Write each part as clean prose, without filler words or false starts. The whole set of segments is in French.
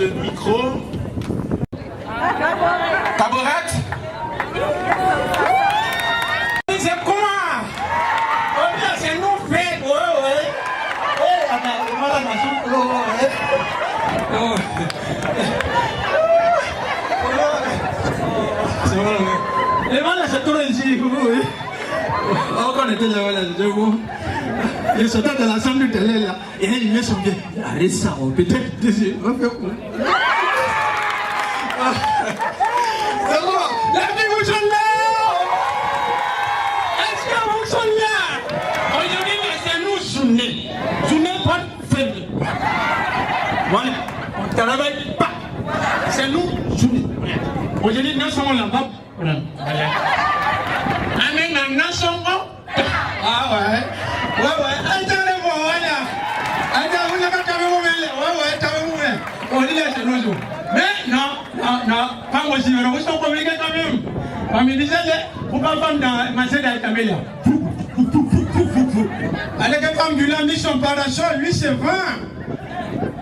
le micro. Tabourette. C'est quoi? Oh bien, c'est nous fait. Ouais. Eh, attends, voilà ma soupe. C'est bon. Les malades, c'est tout ici. Oh, quand on était là, voilà, je vous. Il sortait de la chambre de télé là. Et il met son pied. Arrête ça, on peut être déçu. On fait quoi? C'est bon. La vie vous sont là. Est-ce que vous sont là? Aujourd'hui, c'est nous journée. Journée pas faible. Voilà. On ne travaille pas. C'est nous journée. Aujourd'hui, nous sommes là-bas. Amen, nous sommes là. Ah ouais. Mais non, pas moi aussi, nous sommes communiqués quand même. Quand me disait, pourquoi femme dans ma sœur avec Camélia? Avec une femme du là, mis son parasol, lui c'est 20.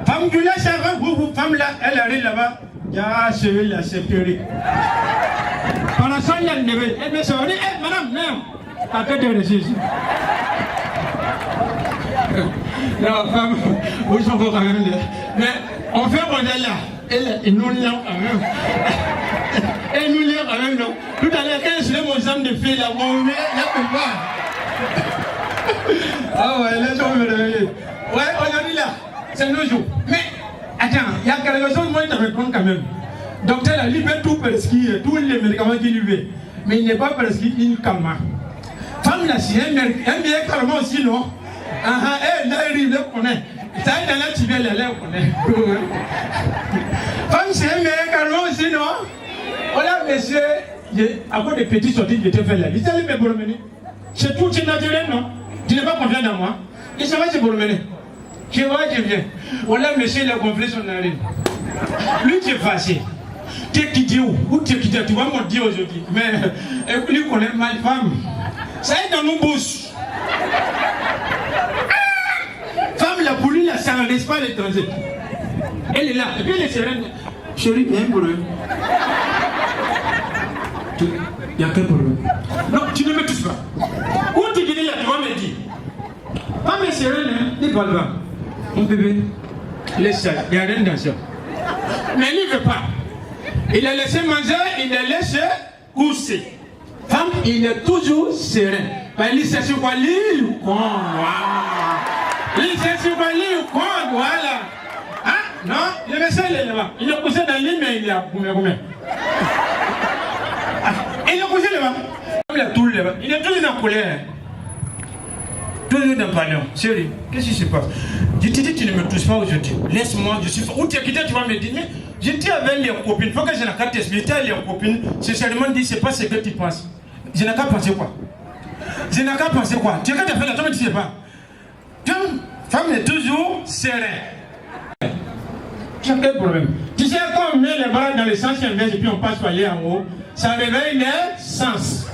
Femme du là, c'est 20, femme là, elle arrive là-bas. Ya, celui-là, c'est puré. Parasol, il y a le neveu. Elle me dit, madame, non. À tête de récit. Non, femme, vous sont quand même là. Mais on fait qu'on est là. Et nous lions quand même. Et nous lions quand même, non. Tout à l'heure, quand je suis mon âme de fille là, mon mère, là, comme pas. Ah ouais, là, je vais me réveiller. Ouais, aujourd'hui là, c'est nos jours. Mais, attends, il y a quelque chose, moi, je te réponds quand même. Docteur, il veut tout prescrire, tous les médicaments qu'il lui veut. Mais il n'est pas prescrit une calmant. Femme là, si elle meilleur calmant aussi, non? Elle arrive, elle connaît. Ça, elle est là, tu viens, elle connaît. Femme, c'est un meilleur calmant aussi, non? Voilà, monsieur, à cause des petits sorties que tu fais là, il allait me promener. C'est tout, c'est naturel, non? Tu n'es pas confiant dans moi. Il s'en va se promener. Tu vois, tu viens. Voilà, monsieur, il a gonflé son narine. Lui, tu es fâché. Tu es quitté où tu es quitté? Tu vas me dire aujourd'hui. Mais lui connaît ma femme. Ça est dans nos bouches. Femme, la pour lui, là, ça ne laisse pas l'étranger. Elle est là. Et puis elle est sereine. Chérie, il y a un problème. Il y a quel problème? Non, tu ne me touches pas. Où tu dis là, tu vas me dire. Femme est sereine, hein? Ne parle pas. Mon bébé, laisse ça. Il n'y a rien dans ça. Mais lui ne veut pas. Il a laissé manger, il a laissé coucher. Femme, il est toujours serein. Ben, il sait sur quoi lire ou quoi? Il sait sur quoi lire ou quoi? Voilà. Hein? Non? Le médecin, il est là-bas. Il est couché dans l'île, mais il est à combien? Il est couché là-bas. Il est tout là-bas. Il est toujours en colère. Toujours dans le panier. Chérie, qu'est-ce qui se passe? Je te dis, tu ne me touches pas aujourd'hui. Laisse-moi, je suis. Où tu es quitté, tu vas me dire, mais j'étais avec les copines. Il faut que je n'ai qu'à t'expliquer. J'étais avec les copines. Sincèrement dit, c'est pas ce que tu penses. Je n'ai qu'à penser quoi? Je n'ai qu'à penser quoi? Tu as qu'à te faire la tombe, tu ne sais pas. Femme est toujours sereine. Tu as quel problème? Tu sais quand on met les bras dans le sens inverse et puis on passe par aller en haut, ça réveille les sens.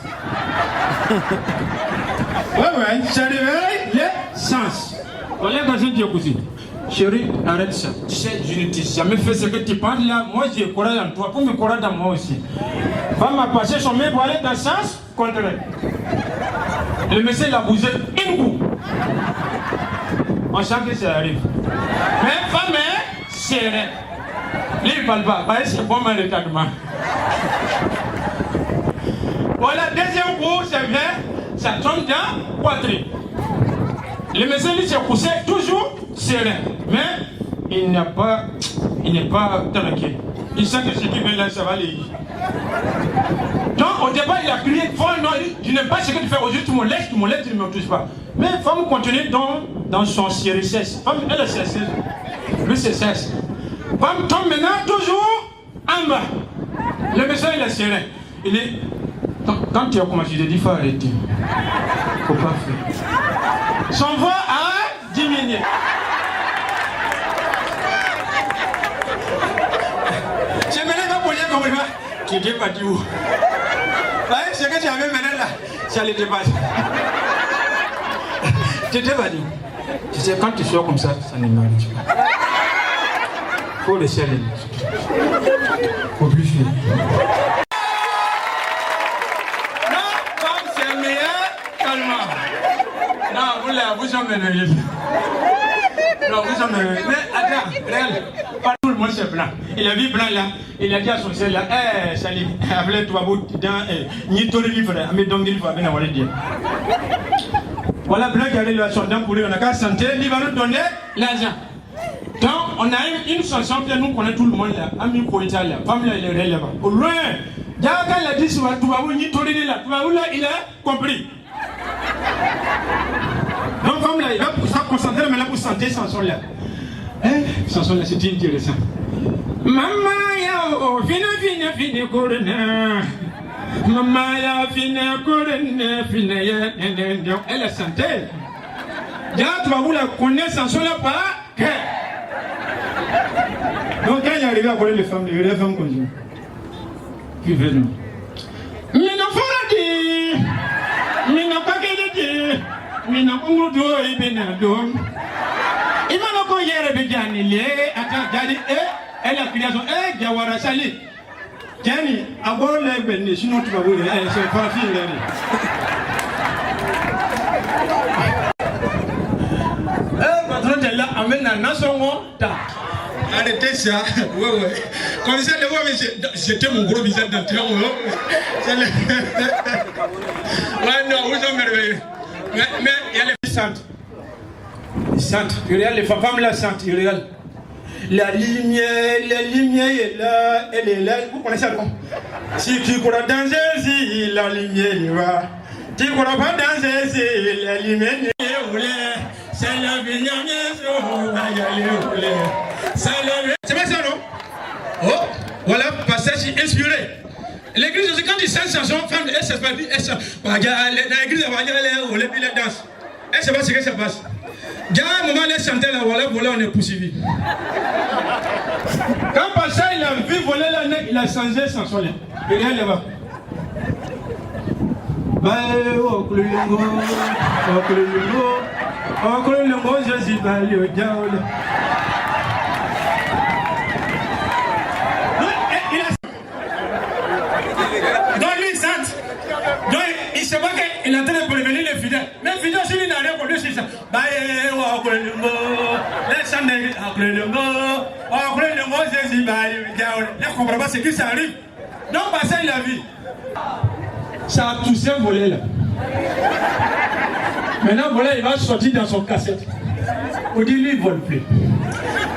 Ouais, ça réveille les sens. On est dans une diapositive. Chérie, arrête ça. Tu sais, je ne t'ai jamais fait ce que tu parles là. Moi, j'ai courage en toi. Pour me courage dans moi aussi. Femme a passé son main pour aller dans le sens contraire. Le monsieur l'a bougé une coup. On sent que ça arrive. Mais femme est sereine. Lui, il ne parle pas. C'est bon, mais retardement. Voilà, deuxième coup, c'est bien. Ça tombe dans poitrine. Le monsieur, lui, s'est couché toujours serein. Mais il n'est pas tranquille. Il sait que ce qui vient là, ça va aller. Donc, au départ, il a crié fort, non, je n'aime pas ce que tu fais aujourd'hui, tu me laisses, tu ne me touches pas. Mais femme continue dans son richesse. Femme, elle est cesse. Lui, c'est cesse. Femme tombe maintenant toujours en bas. Le monsieur, il est serein. Il est. Quand tu as commencé, je t'ai dit, il faut arrêter. Il ne faut pas faire. Son voix a diminué. Je me lève pour dire compliment. Tu n'étais pas dit où? Ce que tu avais mené là, ça n'était pas dit. Tu n'étais pas dit. Tu sais, quand tu sors comme ça ne m'arrive pas. Faut le ciel. Faut plus fier. Non, comme c'est meilleur, calmement. Non, vous jamais meilleur. Non, vous jamais meilleur. Mais attends, regarde. Pas tout le monde c'est blanc. Il a vu blanc là. Il a dit à son ciel là, Salim, appelez-toi dans ni tout le livre, mais donc il faut bien avoir le dire. Voilà blanc qui allait lui son temps pour lui, on a qu'à santé, il va nous donner l'argent. Donc, on a une chanson que nous connaissons tout le monde là, ami Koïta là, femme là, il est là-bas. Au loin, Diaga l'a dit sur Toubaou, ni Tolini là, Toubaou là, il a compris. Donc, femme là, il va pour ça concentrer maintenant pour chanter cette chanson là. Chanson là, c'est intéressant. Maman, ya, oh, fine, corona. Maman, ya, fine, corona, ya, elle a chanté. Diaga, Toubaou là, connaît cette chanson là par cœur. Donc quand il est arrivé à connaître les femmes comme ça, puis venons. Mais non, faut la dire. Mais non, pas qu'elle dit. Mais non, on doit y venir. Il m'a encore hier avec Yanni. Attends, Yanni, elle a crié son Gawara Sali. Yanni, avant les bénis, sinon tu vas voir, c'est pas fini. Patron de là, amène un nation. Arrêtez ça, ouais. Comme ça, le voix, j'étais mon gros visage dans le terrain. Ouais, non, vous êtes merveilleux. Mais il y a les saintes. Les saintes, il regarde les femmes là, saintes, il regarde. La lumière est là, elle est là. Vous connaissez ça, non? Si tu crois danser, si la lumière est là. Tu crois pas danser, si la lumière est là. C'est la vie, c'est pas ça, non? Oh, voilà, passage inspiré. L'église aussi, quand il chante chanson, femme, elle se passe, elle se passe. Dans l'église, on les danse. Elle sait pas ce que ça passe. Déjà, à un moment, elle chantait là, voilà, on est poursuivi. Quand Pacha, il a vu voler la nez, il a changé chanson là. Regarde là-bas. Jésus, donc lui, sainte. Donc il se voit qu'il est en train de prévenir les fidèles. Mais les fidèles, s'il n'a rien pour lui, c'est ça. Jésus, ne comprend pas ce qui s'arrive. Donc, ça, il a vu. Ça a touché un volet là. Maintenant, voilà, il va sortir dans son cassette. On dit, lui, il ne vole plus.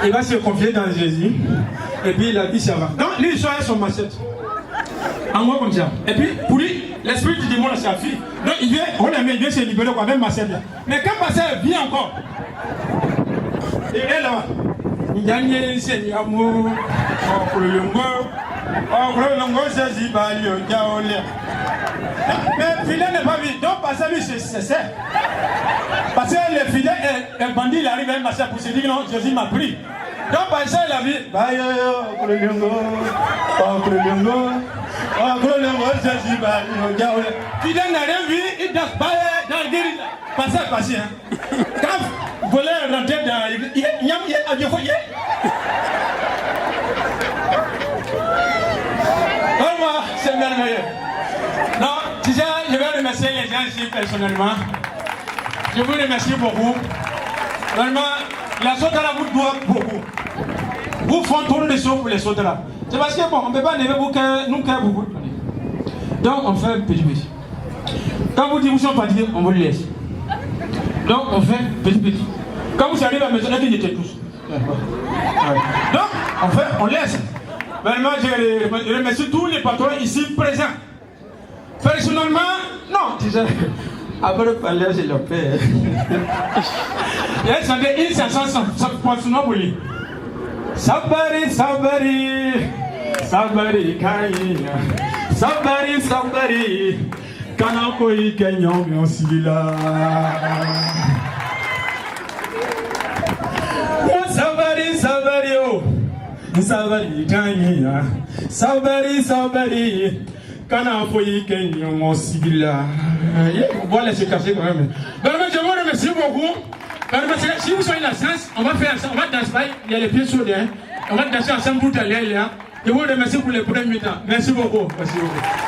Il va se confier dans Jésus. Et puis, il a dit, ça va. Donc, lui, il sort son machette. En gros, comme ça. Et puis, pour lui, l'esprit du démon, c'est sa fille. Donc, il vient, on l'aime, il vient se libérer quoi, même machette là. Mais quand Pasteur vient encore, il est là. Il gagne, c'est l'amour. Mais fidèle n'est pas vide, donc Pasteur lui c'est ça. Parce que les fidèles, un bandit il arrive à un marché pour se dire non, Jésus m'a pris. Donc Pasteur il a vu, fidèle n'a rien vu, il danse dans le guérison. Pasteur passé, hein. Quand voleur rentrait dans l'église, il y a un foyer. C'est merveilleux. Non, tu sais, je vais remercier les gens ici personnellement. Je vous remercie beaucoup. Vraiment, la Sotara vous doit beaucoup. Vous faites tourner les choses pour les Sotara. C'est parce que bon, on ne peut pas lever vous que nous que vous. Donc on fait petit. Quand vous dites vous sont fatigués, on vous le laisse. Donc on fait petit. Quand vous arrivez à la maison, ils étaient tous. Donc on laisse. Vraiment, je remercie tous les patrons ici présents. Personnellement, non, tu sais, après parler, c'est le père. Il y a une chanson pour lui. Sabari, Kanako Kenyon, mais aussi là. Sabari, Kana foyi kenyon osibila. Voilà, c'est cassé quand même. Je vous remercie beaucoup. Si vous soyez la chance, on va faire ça, on va danser. Il y a les pieds chauds, hein. On va tâcher ensemble pour aller là. Je vous remercie pour les premiers temps. Merci beaucoup. Merci beaucoup.